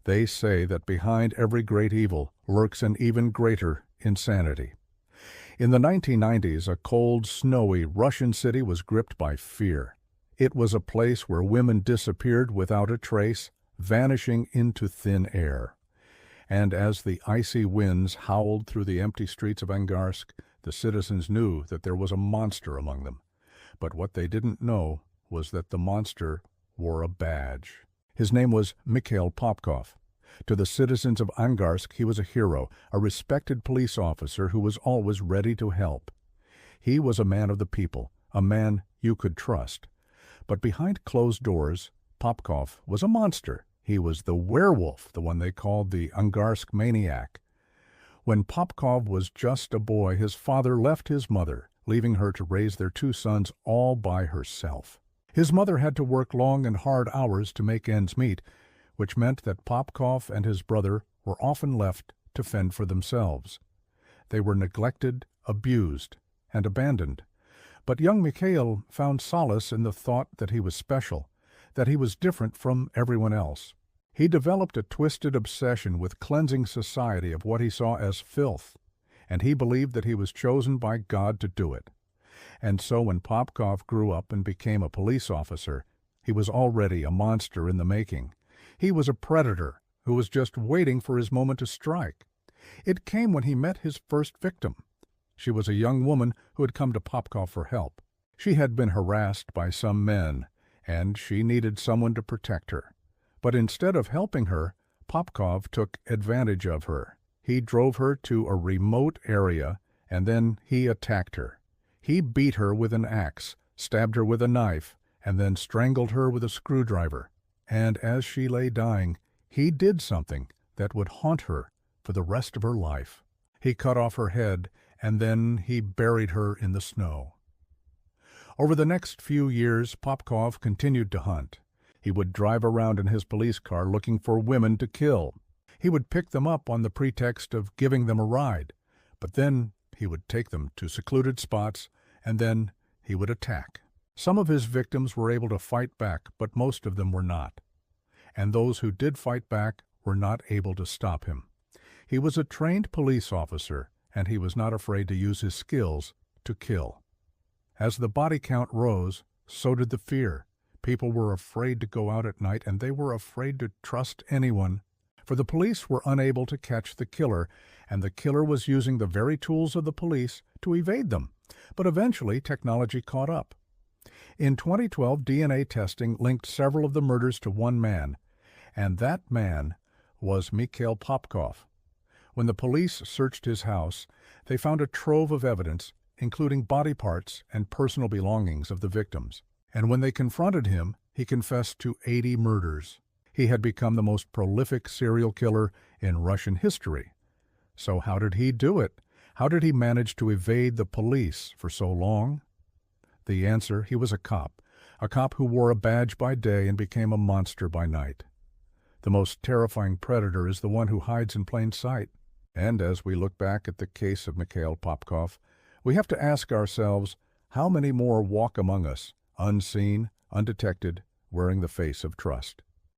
They say that behind every great evil lurks an even greater insanity. In the 1990s, a cold, snowy Russian city was gripped by fear. It was a place where women disappeared without a trace, vanishing into thin air. And as the icy winds howled through the empty streets of Angarsk, the citizens knew that there was a monster among them. But what they didn't know was that the monster wore a badge. His name was Mikhail Popkov. To the citizens of Angarsk, he was a hero, a respected police officer who was always ready to help. He was a man of the people, a man you could trust. But behind closed doors, Popkov was a monster. He was the werewolf, the one they called the Angarsk maniac. When Popkov was just a boy, his father left his mother, leaving her to raise their two sons all by herself. His mother had to work long and hard hours to make ends meet, which meant that Popkov and his brother were often left to fend for themselves. They were neglected, abused, and abandoned. But young Mikhail found solace in the thought that he was special, that he was different from everyone else. He developed a twisted obsession with cleansing society of what he saw as filth, and he believed that he was chosen by God to do it. And so when Popkov grew up and became a police officer, he was already a monster in the making. He was a predator who was just waiting for his moment to strike. It came when he met his first victim. She was a young woman who had come to Popkov for help. She had been harassed by some men, and she needed someone to protect her. But instead of helping her, Popkov took advantage of her. He drove her to a remote area, and then he attacked her. He beat her with an axe, stabbed her with a knife, and then strangled her with a screwdriver. And as she lay dying, he did something that would haunt her for the rest of her life. He cut off her head, and then he buried her in the snow. Over the next few years, Popkov continued to hunt. He would drive around in his police car looking for women to kill. He would pick them up on the pretext of giving them a ride, but then he would take them to secluded spots, and then he would attack. Some of his victims were able to fight back, but most of them were not. And those who did fight back were not able to stop him. He was a trained police officer, and he was not afraid to use his skills to kill. As the body count rose, so did the fear. People were afraid to go out at night, and they were afraid to trust anyone, for the police were unable to catch the killer, and the killer was using the very tools of the police to evade them. But eventually, technology caught up. In 2012, DNA testing linked several of the murders to one man, and that man was Mikhail Popkov. When the police searched his house, they found a trove of evidence, including body parts and personal belongings of the victims. And when they confronted him, he confessed to 80 murders. He had become the most prolific serial killer in Russian history. So how did he do it? How did he manage to evade the police for so long? The answer, he was a cop who wore a badge by day and became a monster by night. The most terrifying predator is the one who hides in plain sight. And as we look back at the case of Mikhail Popkov, we have to ask ourselves, how many more walk among us, unseen, undetected, wearing the face of trust?